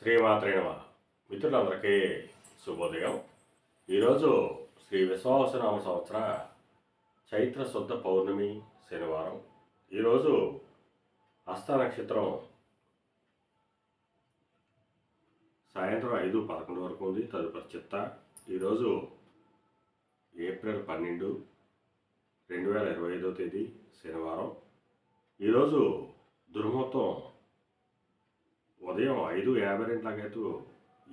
శ్రీమాత్రే నమః. మిత్రులందరికీ శుభోదయం. ఈరోజు శ్రీ విశ్వావసునామ సంవత్సర చైత్ర శుద్ధ పౌర్ణమి శనివారం. ఈరోజు హస్త నక్షత్రం సాయంత్రం 5:11 వరకు ఉంది. తదుపరి చిత్త. ఈరోజు ఏప్రిల్ 12, 2025 తేదీ శనివారం. ఈరోజు దుర్ముహూర్తం ఉదయం 5:52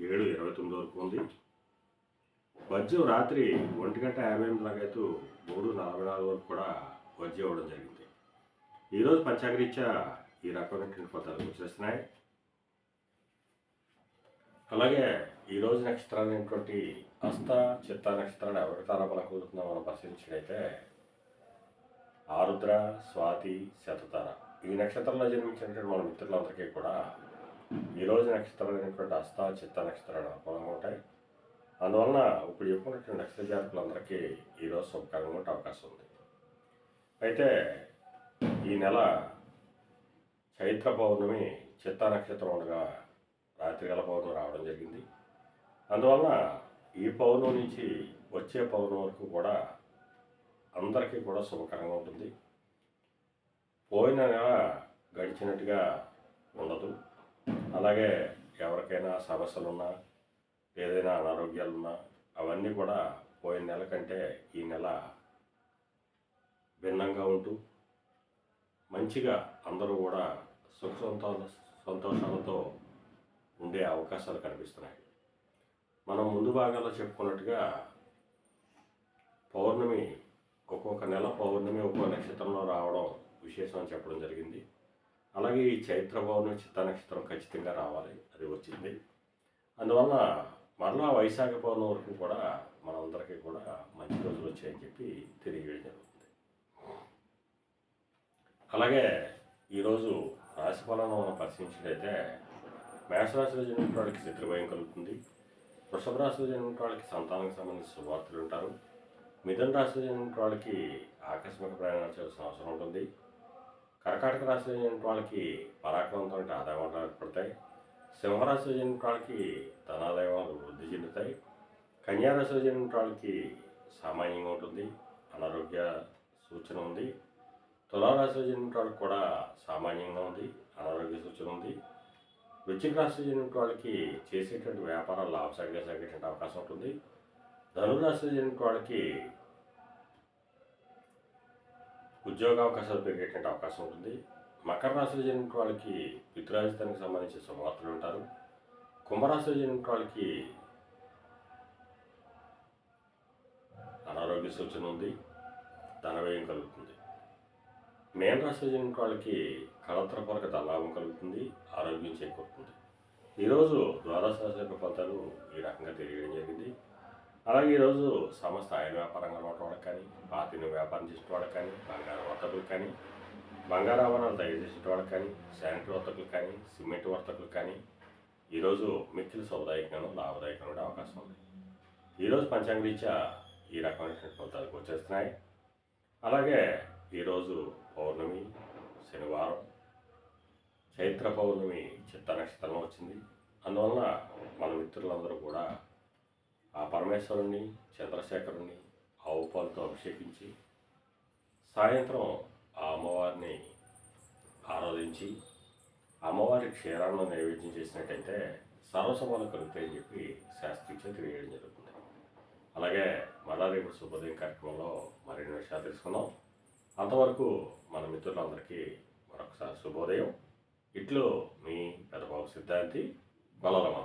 7:29 వరకు ఉంది. వజ్రం రాత్రి 1:58 3:44 వరకు కూడా వజ్రం ఇవ్వడం జరిగింది. ఈరోజు పంచాంగరీత్యా ఈ రకమైనటువంటి ఫలితాలు వచ్చేస్తున్నాయి. అలాగే ఈరోజు నక్షత్రాలు అయినటువంటి హస్త చిత్త నక్షత్రాలు ఎవరికి తారాబలం కుదురుతుందో మనం పరిశీలించినట్లయితే ఆరుద్ర, స్వాతి, శతతార ఈ నక్షత్రంలో జన్మించినటువంటి మన మిత్రులందరికీ కూడా ఈరోజు నక్షత్రాలైనటువంటి హస్త చిత్త నక్షత్రాలు అనుకూలంగా ఉంటాయి. అందువలన ఇప్పుడు చెప్పుకున్నటువంటి నక్షత్ర జాతకులందరికీ ఈరోజు శుభకరంగా ఉండే అవకాశం ఉంది. అయితే ఈ నెల చైత్ర పౌర్ణమి చిత్త నక్షత్రం ఉండగా రాత్రిగల పౌర్ణమి రావడం జరిగింది. అందువలన ఈ పౌర్ణమి నుంచి వచ్చే పౌర్ణమి వరకు కూడా అందరికీ కూడా శుభకరంగా ఉంటుంది. పోయిన నెల గడిచినట్టుగా ఉండదు. అలాగే ఎవరికైనా సమస్యలున్నా ఏదైనా అనారోగ్యాలున్నా అవన్నీ కూడా పోయిన నెల కంటే ఈ నెల భిన్నంగా ఉంటూ మంచిగా అందరూ కూడా సుఖ సంతోషాలతో ఉండే అవకాశాలు కనిపిస్తున్నాయి. మనం ముందు భాగాల్లో చెప్పుకున్నట్టుగా పౌర్ణమి ఒక్కొక్క నెల పౌర్ణమి ఒక్కో నక్షత్రంలో రావడం విశేషం అని చెప్పడం జరిగింది. అలాగే ఈ చైత్ర పౌర్ణమి చిత్త నక్షత్రం ఖచ్చితంగా రావాలి, అది వచ్చింది. అందువల్ల మరలా వైశాఖ పౌర్ణమి వరకు కూడా మనందరికీ కూడా మంచి రోజులు వచ్చాయని చెప్పి తెలియజేయడం జరుగుతుంది. అలాగే ఈరోజు రాశి ఫలాలను మనం పరిశీలించినట్లయితే మేషరాశిలో జన్మించిన వాళ్ళకి శత్రుభయం కలుగుతుంది. వృషభ రాశిలో జన్మించిన వాళ్ళకి సంతానానికి సంబంధించిన శుభవార్తలు ఉంటారు. మిథున రాశిలో జన్మించిన వాళ్ళకి ఆకస్మిక ప్రయాణాలు చేయాల్సిన అవసరం ఉంటుంది. కర్కాటక రాశిలో జన్మించిన వాళ్ళకి పరాక్రమంతో ఆదాయాలు ఏర్పడతాయి. సింహరాశిలో జన్మించిన వాళ్ళకి ధనాదాయాలు వృద్ధి చెందుతాయి. కన్యారాశిలో జన్మించిన వాళ్ళకి సామాన్యంగా ఉంటుంది, అనారోగ్య సూచన ఉంది. తులారాశిలో జన్మించిన వాళ్ళకి కూడా సామాన్యంగా ఉంది, అనారోగ్య సూచన ఉంది. వృశ్చిక రాశిలో జన్మించిన వాళ్ళకి చేసేటువంటి వ్యాపారాలు లాభసాటిగా సాగేటువంటి అవకాశం ఉంటుంది. ధనురాశిలో జన్మించిన వాళ్ళకి ఉద్యోగ అవకాశాలు పెరిగేటువంటి అవకాశం ఉంటుంది. మకర రాశిలో జన్మించిన వాళ్ళకి పితృరాజధానికి సంబంధించిన శుభవార్తలు ఉంటారు. కుంభరాశిలో జన్మించిన వాళ్ళకి అనారోగ్య సూచన ఉంది, ధనవ్యయం కలుగుతుంది. మేన రాశిలో జన్మించిన వాళ్ళకి కళత్రపరక ధనలాభం కలుగుతుంది, ఆరోగ్యం చేకూరుతుంది. ఈరోజు ద్వాదశ రాశి ఫలితాలు ఈ రకంగా తెలియడం జరిగింది. అలాగే ఈరోజు సమస్త ఆయన వ్యాపారంగా ఉన్న వాళ్ళకి కానీ, పాతిని వ్యాపారం చేసిన వాళ్ళకి కానీ, బంగారు వర్తకులు కానీ, బంగారు ఆభరణాలు తయారు చేసిన వాళ్ళకి కానీ, శానిటరీ వర్తకులు కానీ, సిమెంట్ వర్తకులు కానీ ఈరోజు మిక్కిలి శుభదాయకంగాను లాభదాయకంగా ఉండే అవకాశం ఉంది. ఈరోజు పంచాంగరీత్యా ఈ రకమైనటువంటి ఫలితాలకు వచ్చేస్తున్నాయి. అలాగే ఈరోజు పౌర్ణమి శనివారం, చైత్ర పౌర్ణమి చిత్త నక్షత్రం వచ్చింది. అందువలన మన మిత్రులందరూ కూడా ఆ పరమేశ్వరుణ్ణి చంద్రశేఖరుణ్ణి ఆవు పాలతో అభిషేకించి సాయంత్రం ఆ అమ్మవారిని ఆరాధించి అమ్మవారి క్షీరాలను నైవేద్యం చేసినట్టయితే సర్వసమాలు కలుగుతాయని చెప్పి శాస్త్రీయ తెలియజేయడం జరుగుతుంది. అలాగే మళ్ళా రేపు శుభోదయం కార్యక్రమంలో మరిన్ని విషయాలు తెలుసుకుందాం. అంతవరకు మన మిత్రులందరికీ మరొకసారి శుభోదయం. ఇట్లు మీ పెద్దబాబు సిద్ధాంతి బలరామ.